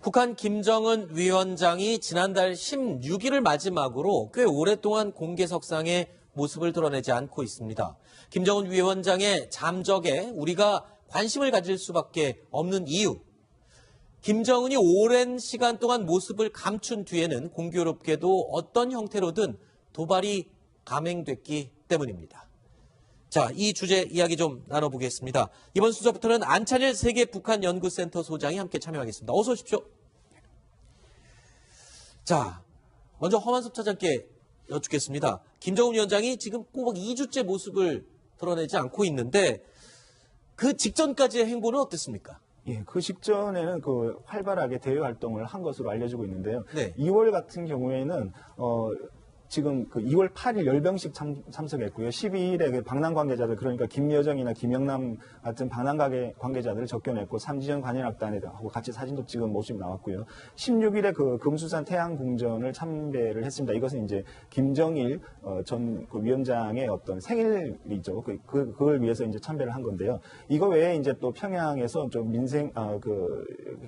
북한 김정은 위원장이 지난달 16일을 마지막으로 꽤 오랫동안 공개석상에 모습을 드러내지 않고 있습니다. 김정은 위원장의 잠적에 우리가 관심을 가질 수밖에 없는 이유. 김정은이 오랜 시간 동안 모습을 감춘 뒤에는 공교롭게도 어떤 형태로든 도발이 감행됐기 때문입니다. 자, 이 주제 이야기 좀 나눠보겠습니다. 이번 순서부터는 안찬일 세계 북한연구센터 소장이 함께 참여하겠습니다. 어서 오십시오. 자, 먼저 허만섭 차장께 여쭙겠습니다. 김정은 위원장이 지금 꼬박 2주째 모습을 드러내지 않고 있는데 그 직전까지의 행보는 어땠습니까? 예, 그 직전에는 활발하게 대외 활동을 한 것으로 알려지고 있는데요. 네. 2월 같은 경우에는 지금 2월 8일 열병식 참석했고요. 12일에 방남 관계자들, 그러니까 김여정이나 김영남 같은 방남 관계자들을 접견했고 삼지연 관현악단하고 같이 사진도 찍은 모습이 나왔고요. 16일에 금수산 태양궁전을 참배를 했습니다. 이것은 이제 김정일 전 위원장의 어떤 생일이죠. 그걸 위해서 이제 참배를 한 건데요. 이거 외에 이제 또 평양에서 좀 민생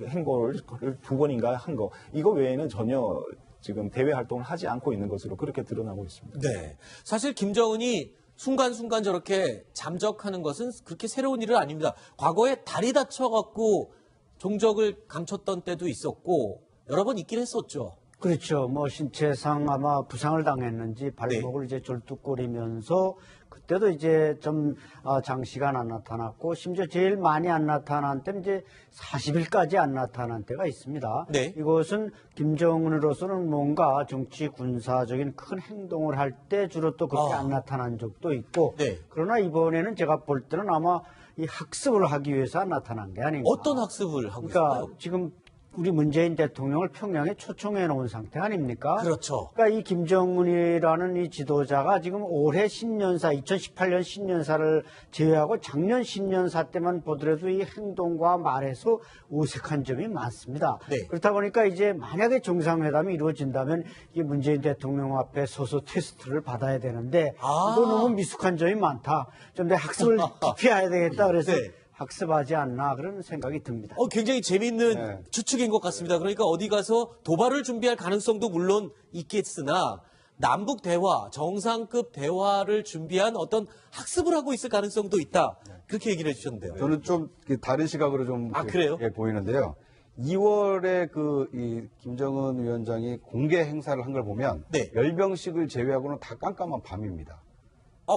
행보를 2번인가 한 거, 이거 외에는 전혀 지금 대외 활동을 하지 않고 있는 것으로 그렇게 드러나고 있습니다. 네. 사실 김정은이 순간순간 저렇게 잠적하는 것은 그렇게 새로운 일은 아닙니다. 과거에 다리 다쳐갖고 종적을 감췄던 때도 있었고 여러 번 있긴 했었죠. 그렇죠. 신체상 아마 부상을 당했는지 발목을 이제 졸뚝거리면서 그때도 이제 좀 장시간 안 나타났고 심지어 제일 많이 안 나타난 때는 이제 40일까지 안 나타난 때가 있습니다. 네. 이것은 김정은으로서는 뭔가 정치 군사적인 큰 행동을 할 때 주로 또 그렇게 안 나타난 적도 있고 네. 그러나 이번에는 제가 볼 때는 아마 이 학습을 하기 위해서 안 나타난 게 아닌가. 어떤 학습을 하고 그러니까 있을까요? 지금 우리 문재인 대통령을 평양에 초청해 놓은 상태 아닙니까? 그렇죠. 그러니까 이 김정은이라는 이 지도자가 지금 올해 신년사, 2018년 신년사를 제외하고 작년 신년사 때만 보더라도 이 행동과 말에서 어색한 점이 많습니다. 네. 그렇다 보니까 이제 만약에 정상회담이 이루어진다면 이 문재인 대통령 앞에 서서 테스트를 받아야 되는데 이거 너무 미숙한 점이 많다. 좀 더 학습을 깊이 해야 되겠다. 그래서 네. 학습하지 않나 그런 생각이 듭니다. 굉장히 재미있는 추측인 것 같습니다. 그러니까 어디 가서 도발을 준비할 가능성도 물론 있겠으나 남북 대화, 정상급 대화를 준비한 어떤 학습을 하고 있을 가능성도 있다. 그렇게 얘기를 해주셨는데요. 저는 좀 다른 시각으로 좀 그래요? 보이는데요. 2월에 이 김정은 위원장이 공개 행사를 한 걸 보면 네. 열병식을 제외하고는 다 깜깜한 밤입니다.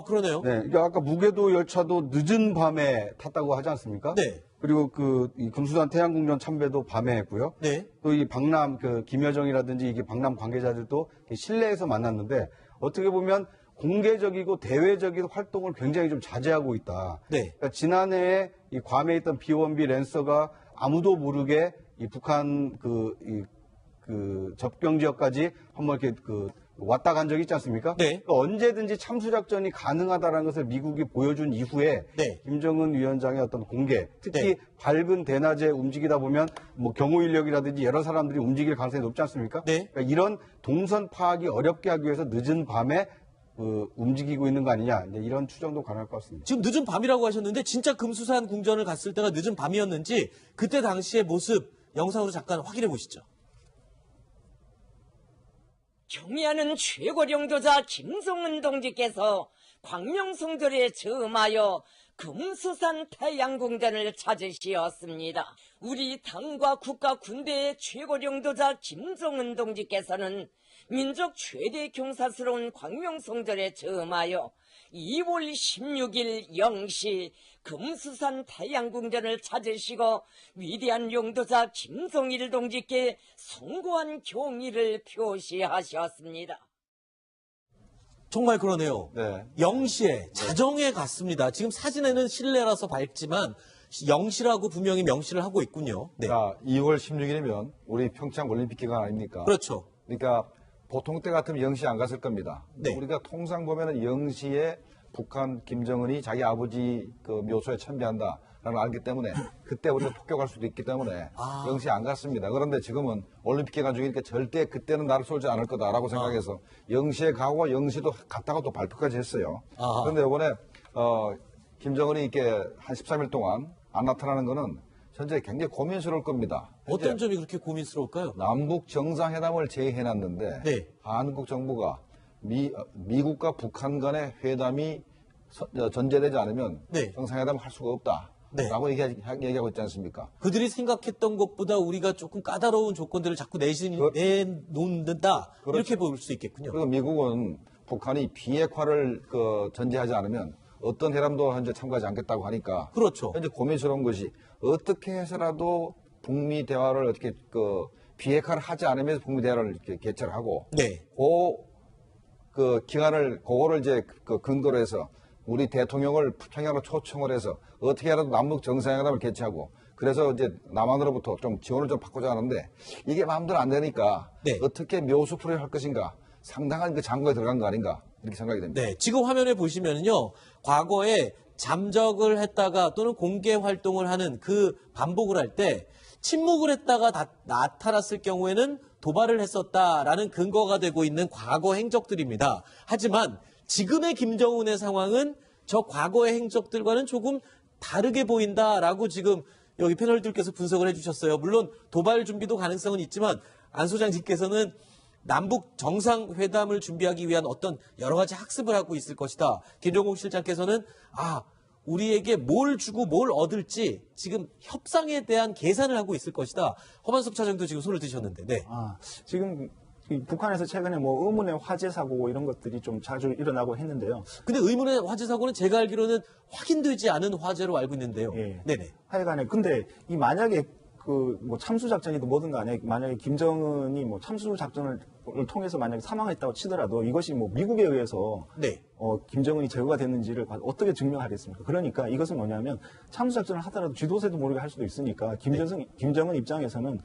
그러네요. 네, 그러니까 아까 무계도 열차도 늦은 밤에 탔다고 하지 않습니까? 네. 그리고 이 금수산 태양궁전 참배도 밤에 했고요. 네. 또 이 방남 김여정이라든지 이게 방남 관계자들도 실내에서 만났는데 어떻게 보면 공개적이고 대외적인 활동을 굉장히 좀 자제하고 있다. 네. 그러니까 지난해에 이 괌에 있던 B1B 랜서가 아무도 모르게 이 북한 접경 지역까지 한번 이렇게 왔다 간 적이 있지 않습니까? 네. 그러니까 언제든지 참수작전이 가능하다는 것을 미국이 보여준 이후에 네. 김정은 위원장의 어떤 공개, 특히 네. 밝은 대낮에 움직이다 보면 경호 인력이라든지 여러 사람들이 움직일 가능성이 높지 않습니까? 네. 그러니까 이런 동선 파악이 어렵게 하기 위해서 늦은 밤에 움직이고 있는 거 아니냐, 이제 이런 추정도 가능할 것 같습니다. 지금 늦은 밤이라고 하셨는데 진짜 금수산 궁전을 갔을 때가 늦은 밤이었는지 그때 당시의 모습 영상으로 잠깐 확인해 보시죠. 경의하는 최고령도자 김정은 동지께서 광명성들에 점하여 금수산 태양궁전을 찾으시었습니다. 우리 당과 국가 군대의 최고령도자 김정은 동지께서는 민족 최대 경사스러운 광명성전에 점하여 2월 16일 0시 금수산 태양궁전을 찾으시고 위대한 용도자 김정일 동지께 숭고한 경의를 표시하셨습니다. 정말 그러네요. 네. 0시에 자정에 갔습니다. 지금 사진에는 실내라서 밝지만 0시라고 분명히 명시를 하고 있군요. 네. 자, 2월 16일이면 우리 평창 올림픽 기간 아닙니까? 그렇죠. 그러니까 보통 때 같으면 0시 안 갔을 겁니다. 네. 우리가 통상 보면은 0시에 북한 김정은이 자기 아버지 묘소에 참배한다라는 걸 알기 때문에 그때 우리가 폭격할 수도 있기 때문에 0시 안 갔습니다. 그런데 지금은 올림픽 기간 중이니까 절대 그때는 나를 쏠지 않을 거다라고 생각해서 0시에 가고 0시도 갔다가 또 발표까지 했어요. 그런데 이번에 김정은이 이렇게 한 13일 동안 안 나타나는 거는 현재 굉장히 고민스러울 겁니다. 어떤 점이 그렇게 고민스러울까요? 남북 정상회담을 제의해놨는데 네. 한국 정부가 미국과 북한 간의 회담이 전제되지 않으면 네. 정상회담을 할 수가 없다라고 얘기하고 있지 않습니까? 그들이 생각했던 것보다 우리가 조금 까다로운 조건들을 자꾸 내놓는다. 그렇죠. 이렇게 볼 수 있겠군요. 그리고 미국은 북한이 비핵화를 전제하지 않으면 어떤 회담도 현재 참가하지 않겠다고 하니까 그렇죠. 현재 고민스러운 것이 어떻게 해서라도 북미 대화를 어떻게 비핵화를 하지 않으면서 북미 대화를 이렇게 개최를 하고 네. 그거를 이제 근거로 해서 우리 대통령을 평양으로 초청을 해서 어떻게 해라도 남북 정상회담을 개최하고 그래서 이제 남한으로부터 좀 지원을 좀 받고자 하는데 이게 마음대로 안 되니까 네. 어떻게 묘수 풀이를 할 것인가 상당한 그 장고에 들어간 거 아닌가 이렇게 생각이 됩니다. 네, 지금 화면에 보시면은요, 과거에 잠적을 했다가 또는 공개 활동을 하는 그 반복을 할 때 침묵을 했다가 나타났을 경우에는 도발을 했었다라는 근거가 되고 있는 과거 행적들입니다. 하지만 지금의 김정은의 상황은 저 과거의 행적들과는 조금 다르게 보인다라고 지금 여기 패널들께서 분석을 해주셨어요. 물론 도발 준비도 가능성은 있지만 안 소장님께서는 남북 정상회담을 준비하기 위한 어떤 여러 가지 학습을 하고 있을 것이다. 김종국 실장께서는 우리에게 뭘 주고 뭘 얻을지 지금 협상에 대한 계산을 하고 있을 것이다. 허만숙 차장도 지금 손을 드셨는데. 네. 지금 이 북한에서 최근에 뭐 의문의 화재 사고 이런 것들이 좀 자주 일어나고 했는데요. 근데 의문의 화재 사고는 제가 알기로는 확인되지 않은 화재로 알고 있는데요. 예. 네네. 하여간에 근데 이 만약에 뭐 참수 작전이든 뭐든 간에 만약에 김정은이 뭐 참수 작전을 통해서 만약에 사망했다고 치더라도 이것이 뭐 미국에 의해서 네. 김정은이 제거가 됐는지를 어떻게 증명하겠습니까? 그러니까 이것은 뭐냐면 참수 작전을 하더라도 쥐도새도 모르게 할 수도 있으니까 김정은 입장에서는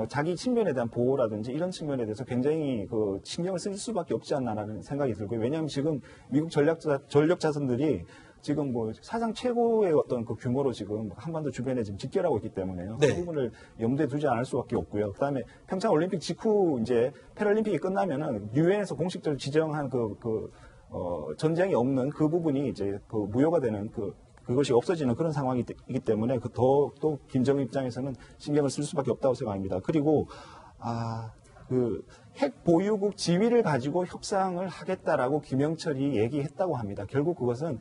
자기 친면에 대한 보호라든지 이런 측면에 대해서 굉장히 신경을 쓸 수밖에 없지 않나라는 생각이 들고요. 왜냐하면 지금 미국 전력 자산들이 지금 뭐 사상 최고의 어떤 그 규모로 지금 한반도 주변에 지금 집결하고 있기 때문에요. 네. 그 부분을 염두에 두지 않을 수밖에 없고요. 그다음에 평창 올림픽 직후 이제 패럴림픽이 끝나면은 유엔에서 공식적으로 지정한 전쟁이 없는 그 부분이 이제 무효가 되는 그것이 없어지는 그런 상황이기 때문에 또 김정은 입장에서는 신경을 쓸 수밖에 없다고 생각합니다. 그리고 핵 보유국 지위를 가지고 협상을 하겠다라고 김영철이 얘기했다고 합니다. 결국 그것은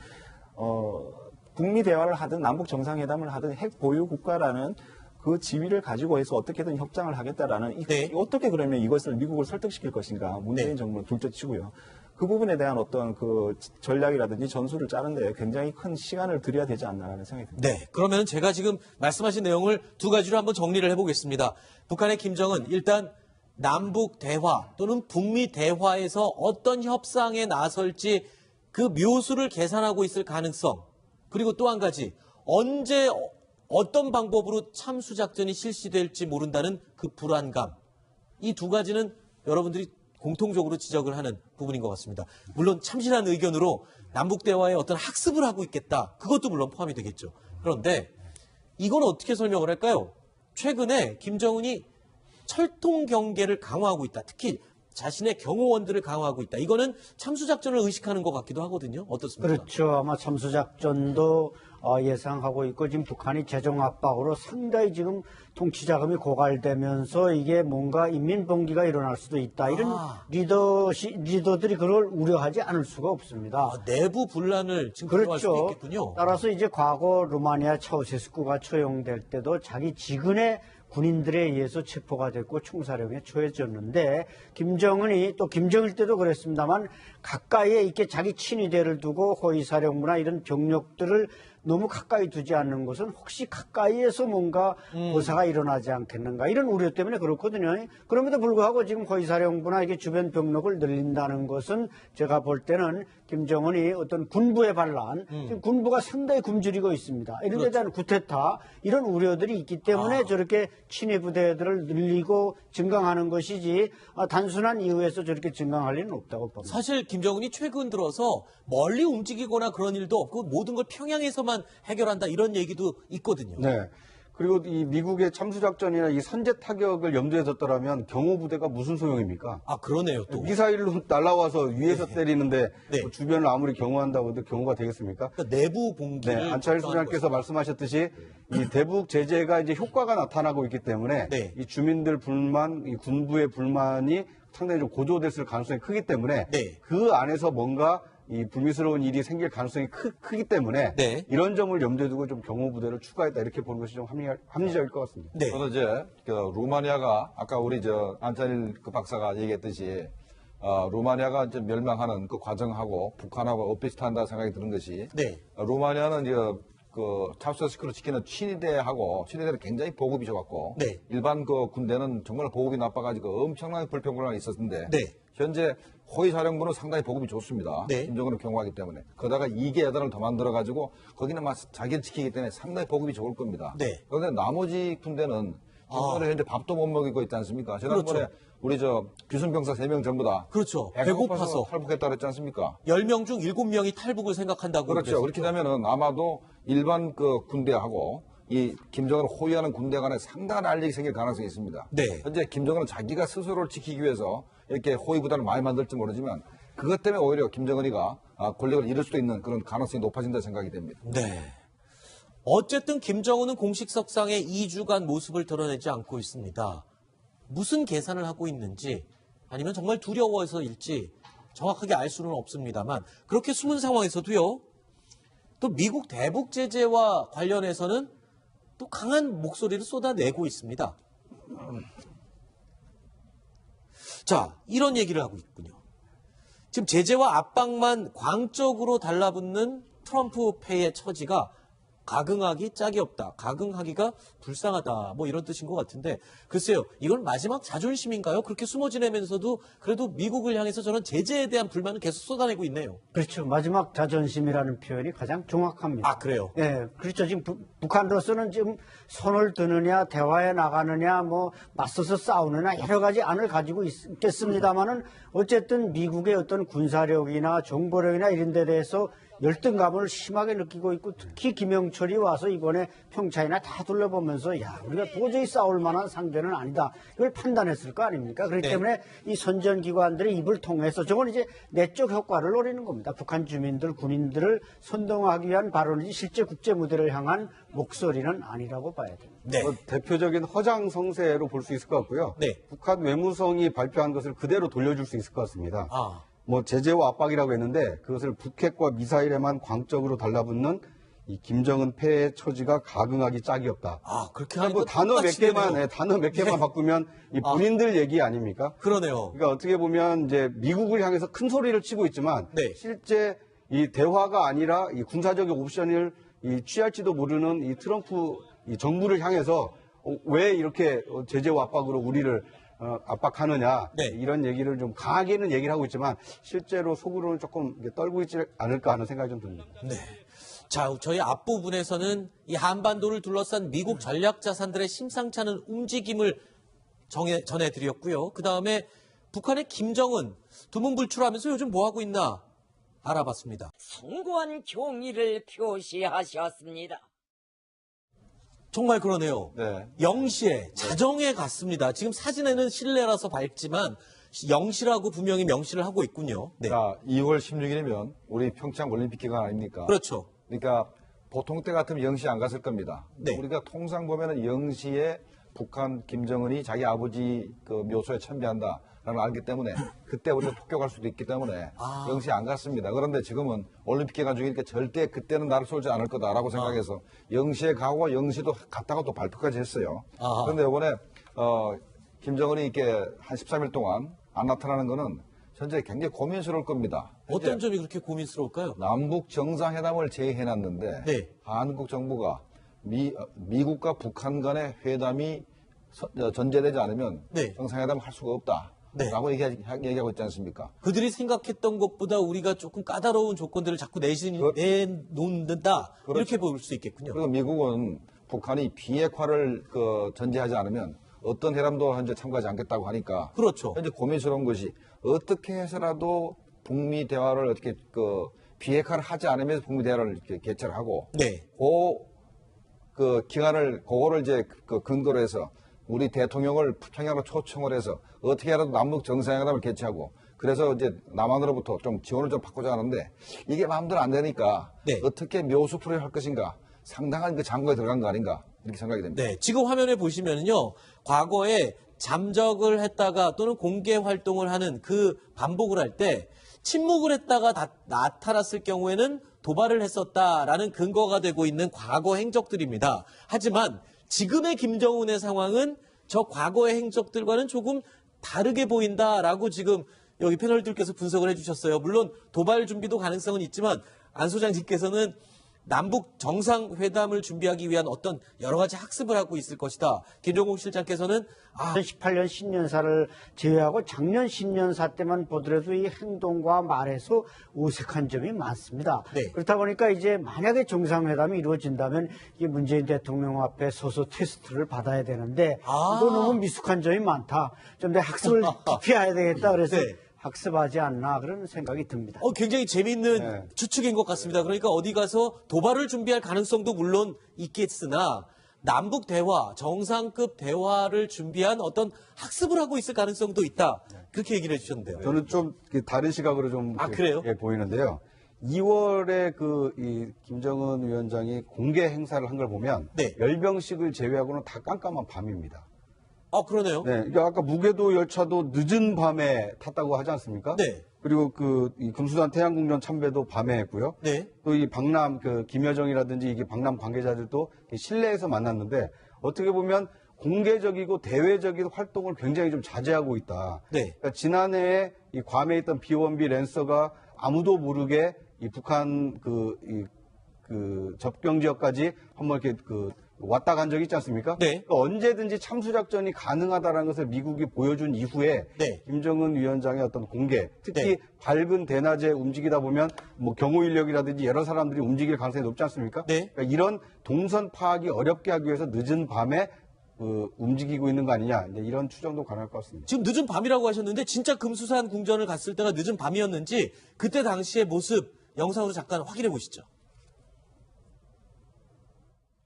북미 대화를 하든 남북 정상회담을 하든 핵 보유 국가라는 그 지위를 가지고 해서 어떻게든 협상을 하겠다라는 네. 어떻게 그러면 이것을 미국을 설득시킬 것인가 문재인 네. 정부는 둘째치고요. 그 부분에 대한 어떤 그 전략이라든지 전술을 짜는데 굉장히 큰 시간을 들여야 되지 않나라는 생각이 듭니다. 네. 그러면 제가 지금 말씀하신 내용을 두 가지로 한번 정리를 해보겠습니다. 북한의 김정은 일단 남북 대화 또는 북미 대화에서 어떤 협상에 나설지 그 묘수를 계산하고 있을 가능성, 그리고 또 한 가지 언제 어떤 방법으로 참수작전이 실시될지 모른다는 그 불안감, 이 두 가지는 여러분들이 공통적으로 지적을 하는 부분인 것 같습니다. 물론 참신한 의견으로 남북대화에 어떤 학습을 하고 있겠다, 그것도 물론 포함이 되겠죠. 그런데 이건 어떻게 설명을 할까요? 최근에 김정은이 철통 경계를 강화하고 있다. 특히 자신의 경호원들을 강화하고 있다. 이거는 참수작전을 의식하는 것 같기도 하거든요. 어떻습니까? 그렇죠. 아마 참수작전도 예상하고 있고 지금 북한이 재정 압박으로 상당히 지금 통치 자금이 고갈되면서 이게 뭔가 인민봉기가 일어날 수도 있다. 이런 리더들이 그걸 우려하지 않을 수가 없습니다. 내부 분란을 지금 걱정할 수도 그렇죠. 있겠군요. 따라서 이제 과거 루마니아 차우세스쿠가 처형될 때도 자기 지근의 군인들에 의해서 체포가 됐고 총사령에 처해졌는데 김정은이 또 김정일 때도 그랬습니다만 가까이에 이렇게 자기 친위대를 두고 호위사령부나 이런 병력들을 너무 가까이 두지 않는 것은 혹시 가까이에서 뭔가 고사가 일어나지 않겠는가 이런 우려 때문에 그렇거든요. 그럼에도 불구하고 지금 호위사령부나 이게 주변 병력을 늘린다는 것은 제가 볼 때는 김정은이 어떤 군부의 반란, 지금 군부가 상당히 굶주리고 있습니다. 이런 데 대한 구테타 이런 우려들이 있기 때문에 저렇게 친위 부대들을 늘리고 증강하는 것이지 단순한 이유에서 저렇게 증강할 리는 없다고 봅니다. 사실 김정은이 최근 들어서 멀리 움직이거나 그런 일도 없고 모든 걸 평양에서만 해결한다 이런 얘기도 있거든요. 네. 그리고 이 미국의 참수작전이나 이 선제 타격을 염두에 뒀더라면 경호부대가 무슨 소용입니까? 아, 그러네요, 또. 미사일로 날아와서 위에서 때리는데 네. 뭐 주변을 아무리 경호한다고 해도 경호가 되겠습니까? 그러니까 내부 네, 봉기를 안철 걱정하는 소장께서 말씀하셨듯이 이 대북 제재가 이제 효과가 나타나고 있기 때문에 네. 이 주민들 불만, 이 군부의 불만이 상당히 좀 고조됐을 가능성이 크기 때문에 네. 그 안에서 뭔가 이 불미스러운 일이 생길 가능성이 크기 때문에 네. 이런 점을 염두에 두고 좀 경호부대를 추가했다 이렇게 보는 것이 좀 합리적일 것 같습니다. 네. 저는 이제 그 루마니아가 아까 우리 안찬일 그 박사가 얘기했듯이 루마니아가 이제 멸망하는 그 과정하고 북한하고 엇비슷한다 생각이 드는 것이 네. 루마니아는 이제 그 차우세스크를 지키는 친위대는 굉장히 보급이 좋았고 네. 일반 그 군대는 정말 보급이 나빠가지고 엄청난 불평불만이 있었는데 네. 현재 호위사령부는 상당히 보급이 좋습니다. 네. 김정은을 경호하기 때문에. 그러다가 2개 여단을 더 만들어가지고 거기는 막 자기를 지키기 때문에 상당히 보급이 좋을 겁니다. 네. 그런데 나머지 군대는 김정은이 현재 밥도 못 먹이고 있지 않습니까? 지난번에 그렇죠. 우리 귀순병사 3명 전부 다 그렇죠. 배가 배고파서 고파서 탈북했다 그랬지 않습니까? 10명 중 7명이 탈북을 생각한다고. 그렇죠. 그랬었죠. 그렇게 되면은 아마도 일반 그 군대하고 이 김정은을 호위하는 군대 간에 상당한 알력이 생길 가능성이 있습니다. 네. 현재 김정은은 자기가 스스로를 지키기 위해서 이렇게 호위부단을 많이 만들지 모르지만 그것 때문에 오히려 김정은이가 권력을 잃을 수도 있는 그런 가능성이 높아진다 생각이 됩니다. 네. 어쨌든 김정은은 공식 석상에 2주간 모습을 드러내지 않고 있습니다. 무슨 계산을 하고 있는지 아니면 정말 두려워서일지 정확하게 알 수는 없습니다만 그렇게 숨은 상황에서도요. 또 미국 대북 제재와 관련해서는 또 강한 목소리를 쏟아내고 있습니다. 자, 이런 얘기를 하고 있군요. 지금 제재와 압박만 광적으로 달라붙는 트럼프패의 처지가 가긍하기 짝이 없다. 가긍하기가 불쌍하다. 뭐 이런 뜻인 것 같은데 글쎄요. 이건 마지막 자존심인가요? 그렇게 숨어 지내면서도 그래도 미국을 향해서 저는 제재에 대한 불만을 계속 쏟아내고 있네요. 그렇죠. 마지막 자존심이라는 표현이 가장 정확합니다. 아, 그래요? 예, 그렇죠. 지금 북한으로서는 지금 손을 드느냐, 대화에 나가느냐, 뭐 맞서서 싸우느냐 여러 가지 안을 가지고 있겠습니다만은 어쨌든 미국의 어떤 군사력이나 정보력이나 이런 데 대해서 열등감을 심하게 느끼고 있고 특히 김영철이 와서 이번에 평창이나 다 둘러보면서 야, 우리가 도저히 싸울 만한 상대는 아니다. 이걸 판단했을 거 아닙니까? 그렇기 네. 때문에 이 선전기관들의 입을 통해서 저건 이제 내적 효과를 노리는 겁니다. 북한 주민들, 군인들을 선동하기 위한 발언이지 실제 국제 무대를 향한 목소리는 아니라고 봐야 됩니다. 네. 대표적인 허장성세로 볼 수 있을 것 같고요. 네. 북한 외무성이 발표한 것을 그대로 돌려줄 수 있을 것 같습니다. 아, 뭐 제재와 압박이라고 했는데 그것을 북핵과 미사일에만 광적으로 달라붙는 이 김정은 폐의 처지가 가긍하기 짝이 없다. 아 그렇게 뭐 하니까 단어 몇 똑같이 개만, 되네요. 단어 몇 개만 바꾸면 이 본인들 얘기 아닙니까? 그러네요. 그러니까 어떻게 보면 이제 미국을 향해서 큰 소리를 치고 있지만 네. 실제 이 대화가 아니라 이 군사적인 옵션을 취할지도 모르는 이 트럼프 이 정부를 향해서 왜 이렇게 제재와 압박으로 우리를 압박하느냐 네. 이런 얘기를 좀 강하게는 얘기를 하고 있지만 실제로 속으로는 조금 떨고 있지 않을까 하는 생각이 좀 듭니다. 네. 자, 저희 앞부분에서는 이 한반도를 둘러싼 미국 전략 자산들의 심상치 않은 움직임을 전해드렸고요. 그 다음에 북한의 김정은 두문불출하면서 요즘 뭐 하고 있나 알아봤습니다. 숭고한 경의를 표시하셨습니다. 정말 그러네요. 네. 영시에 자정에 갔습니다. 지금 사진에는 실내라서 밝지만 영시라고 분명히 명시를 하고 있군요. 네. 자, 2월 16일이면 우리 평창 올림픽 기간 아닙니까? 그렇죠. 그러니까 보통 때 같으면 영시 안 갔을 겁니다. 네. 우리가 통상 보면은 영시에 북한 김정은이 자기 아버지 그 묘소에 참배한다라는 걸 알기 때문에 그때 우리가 폭격할 수도 있기 때문에 영시 안 갔습니다. 그런데 지금은 올림픽 기간 중이니까 절대 그때는 나를 쏠지 않을 거다라고 생각해서 영시에 가고 영시도 갔다가 또 발표까지 했어요. 아하. 그런데 이번에 김정은이 이렇게 한 13일 동안 안 나타나는 거는 현재 굉장히 고민스러울 겁니다. 현재 어떤 점이 그렇게 고민스러울까요? 남북 정상회담을 제의해놨는데 네. 한국 정부가 미국과 북한 간의 회담이 전제되지 않으면 네. 정상회담을 할 수가 없다라고 얘기하고 있지 않습니까? 그들이 생각했던 것보다 우리가 조금 까다로운 조건들을 자꾸 내놓는다. 그렇죠. 이렇게 볼 수 있겠군요. 그리고 미국은 북한이 비핵화를 전제하지 않으면 어떤 회담도 현재 참가하지 않겠다고 하니까 그렇죠. 현재 고민스러운 것이 어떻게 해서라도 북미 대화를 어떻게 비핵화를 하지 않으면서 북미 대화를 이렇게 개최를 하고 네. 그 그 기간을 그거를 이제 그 근거로 해서 우리 대통령을 평양으로 초청을 해서 어떻게 해라도 남북 정상회담을 개최하고 그래서 이제 남한으로부터 좀 지원을 좀 받고자 하는데 이게 마음대로 안 되니까 네. 어떻게 묘수 프로를 할 것인가 상당한 그 장고에 들어간 거 아닌가 이렇게 생각이 됩니다. 네, 지금 화면에 보시면은요, 과거에 잠적을 했다가 또는 공개 활동을 하는 그 반복을 할 때 침묵을 했다가 나타났을 경우에는 도발을 했었다라는 근거가 되고 있는 과거 행적들입니다. 하지만 지금의 김정은의 상황은 저 과거의 행적들과는 조금 다르게 보인다라고 지금 여기 패널들께서 분석을 해주셨어요. 물론 도발 준비도 가능성은 있지만 안 소장님께서는 남북 정상회담을 준비하기 위한 어떤 여러 가지 학습을 하고 있을 것이다. 김종국 실장께서는 2018년 신년사를 제외하고 작년 신년사 때만 보더라도 이 행동과 말에서 어색한 점이 많습니다. 네. 그렇다 보니까 이제 만약에 정상회담이 이루어진다면 이게 문재인 대통령 앞에 서서 테스트를 받아야 되는데 이거 너무 미숙한 점이 많다. 좀 더 학습을 깊이 해야 되겠다. 그래서 네. 학습하지 않나 그런 생각이 듭니다. 굉장히 재미있는 추측인 것 같습니다. 그러니까 어디 가서 도발을 준비할 가능성도 물론 있겠으나 남북 대화, 정상급 대화를 준비한 어떤 학습을 하고 있을 가능성도 있다. 그렇게 얘기를 해주셨는데요. 저는 좀 다른 시각으로 좀 그래요? 보이는데요. 2월에 이 김정은 위원장이 공개 행사를 한 걸 보면 네. 열병식을 제외하고는 다 깜깜한 밤입니다. 그러네요. 네, 그러니까 아까 무계도 열차도 늦은 밤에 탔다고 하지 않습니까? 네. 그리고 이 금수산 태양궁전 참배도 밤에 했고요. 네. 또 이 박람 김여정이라든지 이게 박람 관계자들도 실내에서 만났는데 어떻게 보면 공개적이고 대외적인 활동을 굉장히 좀 자제하고 있다. 네. 그러니까 지난해에 이 괌에 있던 B1B 랜서가 아무도 모르게 이 북한 접경 지역까지 한번 이렇게 왔다 간 적이 있지 않습니까? 네. 그러니까 언제든지 참수작전이 가능하다는 것을 미국이 보여준 이후에 네. 김정은 위원장의 어떤 공개, 특히 네. 밝은 대낮에 움직이다 보면 경호 인력이라든지 여러 사람들이 움직일 가능성이 높지 않습니까? 네. 그러니까 이런 동선 파악이 어렵게 하기 위해서 늦은 밤에 움직이고 있는 거 아니냐, 이제 이런 추정도 가능할 것 같습니다. 지금 늦은 밤이라고 하셨는데 진짜 금수산 궁전을 갔을 때가 늦은 밤이었는지 그때 당시의 모습 영상으로 잠깐 확인해 보시죠.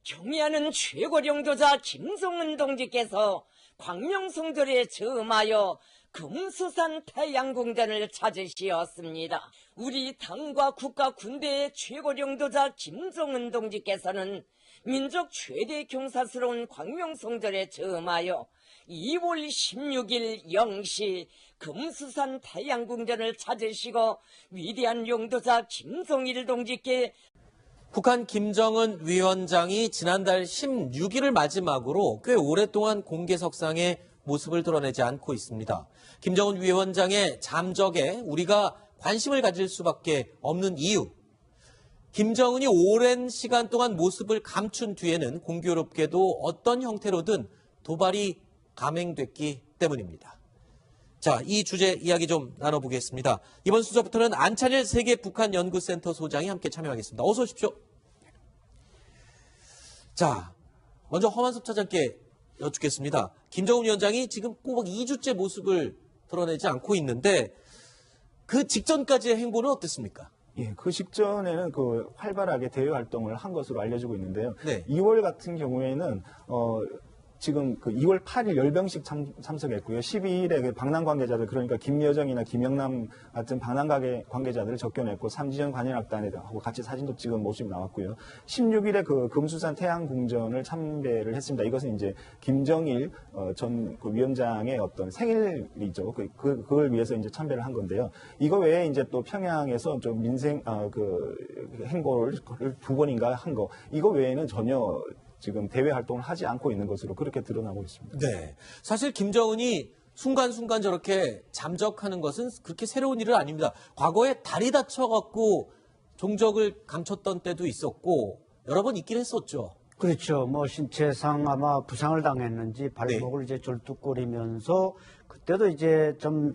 경의하는 최고령도자 김정은 동지께서 광명성들에 즈음하여 금수산 태양궁전을 찾으시었습니다. 우리 당과 국가 군대의 최고령도자 김정은 동지께서는 민족 최대 경사스러운 광명성절에 즈음하여 2월 16일 0시 금수산 태양궁전을 찾으시고 위대한 용도자 김정일 동지께 북한 김정은 위원장이 지난달 16일을 마지막으로 꽤 오랫동안 공개석상에 모습을 드러내지 않고 있습니다. 김정은 위원장의 잠적에 우리가 관심을 가질 수밖에 없는 이유. 김정은이 오랜 시간 동안 모습을 감춘 뒤에는 공교롭게도 어떤 형태로든 도발이 감행됐기 때문입니다. 자, 이 주제 이야기 좀 나눠보겠습니다. 이번 순서부터는 안찬일 세계 북한 연구센터 소장이 함께 참여하겠습니다. 어서 오십시오. 자, 먼저 허만섭 차장께 여쭙겠습니다. 김정은 위원장이 지금 꼬박 2주째 모습을 드러내지 않고 있는데 그 직전까지의 행보는 어땠습니까? 예, 그 직전에는 활발하게 대외 활동을 한 것으로 알려지고 있는데요. 네. 2월 같은 경우에는 지금 2월 8일 열병식 참석했고요. 12일에 박람 관계자들, 그러니까 김여정이나 김영남 같은 박람 관계자들을 접견했고 삼지연 관현악단하고 같이 사진도 찍은 모습이 나왔고요. 16일에 금수산 태양궁전을 참배를 했습니다. 이것은 이제 김정일 전 위원장의 어떤 생일이죠. 그걸 위해서 이제 참배를 한 건데요. 이거 외에 이제 또 평양에서 좀 민생 행보를 2번인가 한 거, 이거 외에는 전혀 지금 대외 활동을 하지 않고 있는 것으로 그렇게 드러나고 있습니다. 네. 사실 김정은이 순간순간 저렇게 잠적하는 것은 그렇게 새로운 일은 아닙니다. 과거에 다리 다쳐갖고 종적을 감췄던 때도 있었고 여러 번 있긴 했었죠. 그렇죠. 신체상 아마 부상을 당했는지 발목을 이제 졸뚝거리면서 그때도 이제 좀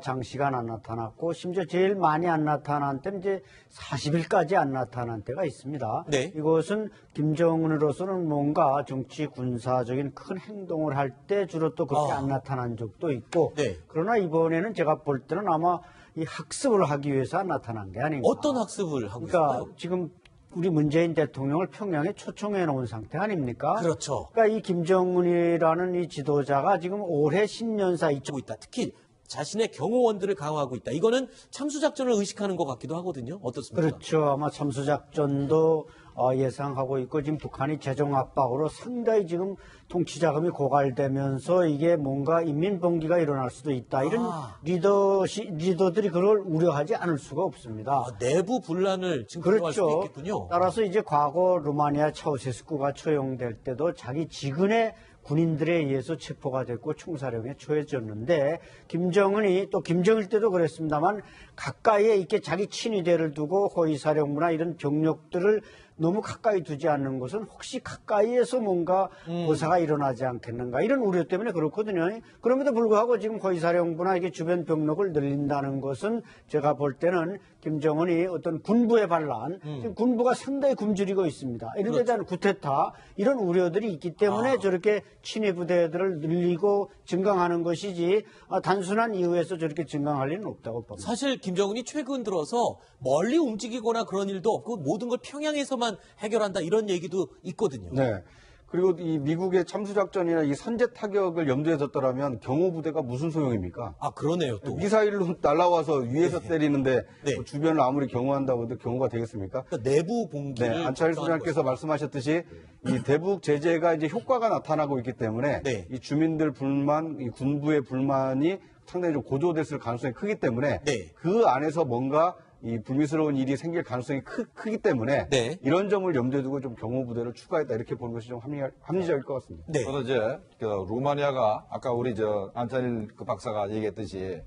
장시간 안 나타났고 심지어 제일 많이 안 나타난 때는 이제 40일까지 안 나타난 때가 있습니다. 네. 이것은 김정은으로서는 뭔가 정치 군사적인 큰 행동을 할 때 주로 또 그렇게 안 나타난 적도 있고 네. 그러나 이번에는 제가 볼 때는 아마 이 학습을 하기 위해서 안 나타난 게 아닌가. 어떤 학습을 하고 그러니까 있을까요? 지금 우리 문재인 대통령을 평양에 초청해 놓은 상태 아닙니까? 그렇죠. 그러니까 이 김정은이라는 이 지도자가 지금 올해 신년사 하고 있다. 특히 자신의 경호원들을 강화하고 있다. 이거는 참수작전을 의식하는 것 같기도 하거든요. 어떻습니까? 그렇죠. 아마 참수작전도 예상하고 있고 지금 북한이 재정 압박으로 상당히 지금 통치 자금이 고갈되면서 이게 뭔가 인민봉기가 일어날 수도 있다. 이런 리더들이 그걸 우려하지 않을 수가 없습니다. 내부 분란을 지금 걱정할 수도 그렇죠. 있겠군요. 따라서 이제 과거 루마니아 차우세스쿠가 처형될 때도 자기 지근의 군인들에 의해서 체포가 됐고 총사령에 처해졌는데 김정은이 또 김정일 때도 그랬습니다만 가까이에 이렇게 자기 친위대를 두고 호위사령부나 이런 병력들을 너무 가까이 두지 않는 것은 혹시 가까이에서 뭔가 고사가 일어나지 않겠는가 이런 우려 때문에 그렇거든요. 그럼에도 불구하고 지금 호위사령부나 이게 주변 병력을 늘린다는 것은 제가 볼 때는 김정은이 어떤 군부의 반란, 지금 군부가 상당히 굶주리고 있습니다. 이런 데 대한 구테타 이런 우려들이 있기 때문에 저렇게 친위 부대들을 늘리고 증강하는 것이지 단순한 이유에서 저렇게 증강할 리는 없다고 봅니다. 사실 김정은이 최근 들어서 멀리 움직이거나 그런 일도 없고 모든 걸 평양에서만 해결한다 이런 얘기도 있거든요. 네. 그리고 이 미국의 참수작전이나 이 선제 타격을 염두에 뒀더라면 경호부대가 무슨 소용입니까? 아, 그러네요, 또. 미사일로 날아와서 위에서 때리는데 네. 뭐 주변을 아무리 경호한다고 해도 경호가 되겠습니까? 그러니까 내부 봉기를 네, 안철수 걱정하는 소장께서 말씀하셨듯이 이 대북 제재가 이제 효과가 나타나고 있기 때문에 네. 이 주민들 불만, 이 군부의 불만이 상당히 좀 고조됐을 가능성이 크기 때문에 네. 그 안에서 뭔가 이 불미스러운 일이 생길 가능성이 크기 때문에 네. 이런 점을 염두에 두고 좀 경호부대를 추가했다 이렇게 보는 것이 좀 합리적일 것 같습니다. 네. 그래서 이제 루마니아가 아까 우리 안찬일 그 박사가 얘기했듯이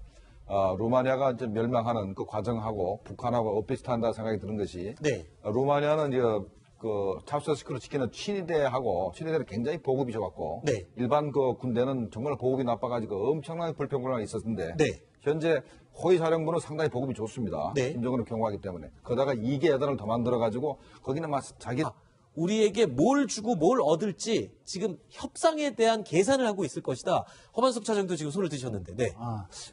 루마니아가 이제 멸망하는 그 과정하고 북한하고 엇비슷한다 생각이 드는 것이 네. 루마니아는 이제 그 차우세스쿠를 지키는 친위대는 굉장히 보급이 좋았고 네. 일반 그 군대는 정말 보급이 나빠가지고 엄청난 불평불만이 있었는데 네. 현재 호위사령부는 상당히 보급이 좋습니다. 네. 김정은을 경호하기 때문에 거다가 2개 여단을 더 만들어가지고 거기는 막 자기 우리에게 뭘 주고 뭘 얻을지 지금 협상에 대한 계산을 하고 있을 것이다. 허만숙 차장도 지금 손을 드셨는데. 네.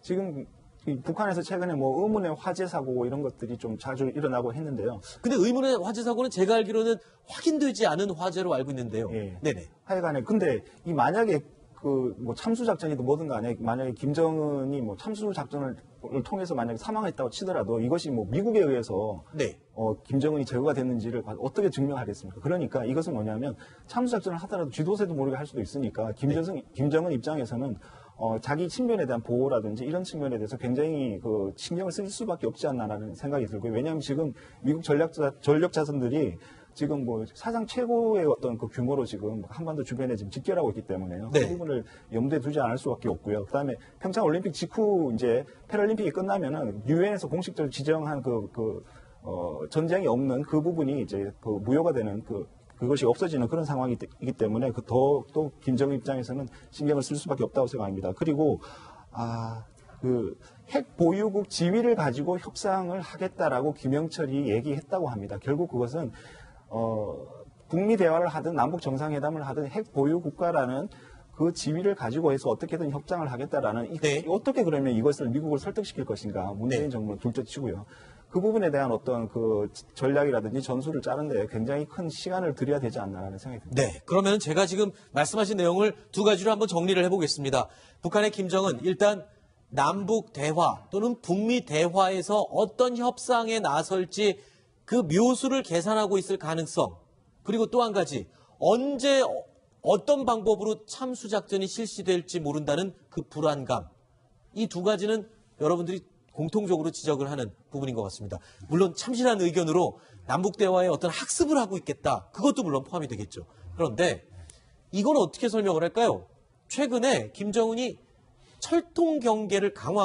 지금 이 북한에서 최근에 뭐 의문의 화재 사고 이런 것들이 좀 자주 일어나고 했는데요. 근데 의문의 화재 사고는 제가 알기로는 확인되지 않은 화재로 알고 있는데요. 예. 네네. 하여간에 근데 이 만약에 그 뭐 참수 작전이든 뭐든 간에 만약에 김정은이 뭐 참수 작전을 통해서 만약에 사망했다고 치더라도 이것이 뭐 미국에 의해서 네. 김정은이 제거가 됐는지를 어떻게 증명하겠습니까? 그러니까 이것은 뭐냐면 참수 작전을 하더라도 쥐도새도 모르게 할 수도 있으니까 김정은 입장에서는 자기 친변에 대한 보호라든지 이런 측면에 대해서 굉장히 그 신경을 쓸 수밖에 없지 않나라는 생각이 들고요. 왜냐하면 지금 미국 전력 자산들이 지금 뭐 사상 최고의 어떤 그 규모로 지금 한반도 주변에 지금 집결하고 있기 때문에요. 네. 그 부분을 염두에 두지 않을 수밖에 없고요. 그다음에 평창 올림픽 직후 이제 패럴림픽이 끝나면은 유엔에서 공식적으로 지정한 전쟁이 없는 그 부분이 이제 그 무효가 되는 그것이 없어지는 그런 상황이기 때문에 또 김정은 입장에서는 신경을 쓸 수밖에 없다고 생각합니다. 그리고 핵 보유국 지위를 가지고 협상을 하겠다라고 김영철이 얘기했다고 합니다. 결국 그것은 북미 대화를 하든 남북 정상회담을 하든 핵 보유 국가라는 그 지위를 가지고 해서 어떻게든 협상을 하겠다라는 네. 어떻게 그러면 이것을 미국을 설득시킬 것인가 문재인 네. 정부는 둘째치고요. 그 부분에 대한 어떤 그 전략이라든지 전술을 짜는데 굉장히 큰 시간을 들여야 되지 않나라는 생각이 듭니다. 네. 그러면 제가 지금 말씀하신 내용을 두 가지로 한번 정리를 해보겠습니다. 북한의 김정은 일단 남북 대화 또는 북미 대화에서 어떤 협상에 나설지 그 묘수를 계산하고 있을 가능성, 그리고 또 한 가지 언제 어떤 방법으로 참수작전이 실시될지 모른다는 그 불안감, 이 두 가지는 여러분들이 공통적으로 지적을 하는 부분인 것 같습니다. 물론 참신한 의견으로 남북 대화에 어떤 학습을 하고 있겠다, 그것도 물론 포함이 되겠죠. 그런데 이건 어떻게 설명을 할까요? 최근에 김정은이 철통 경계를 강화하고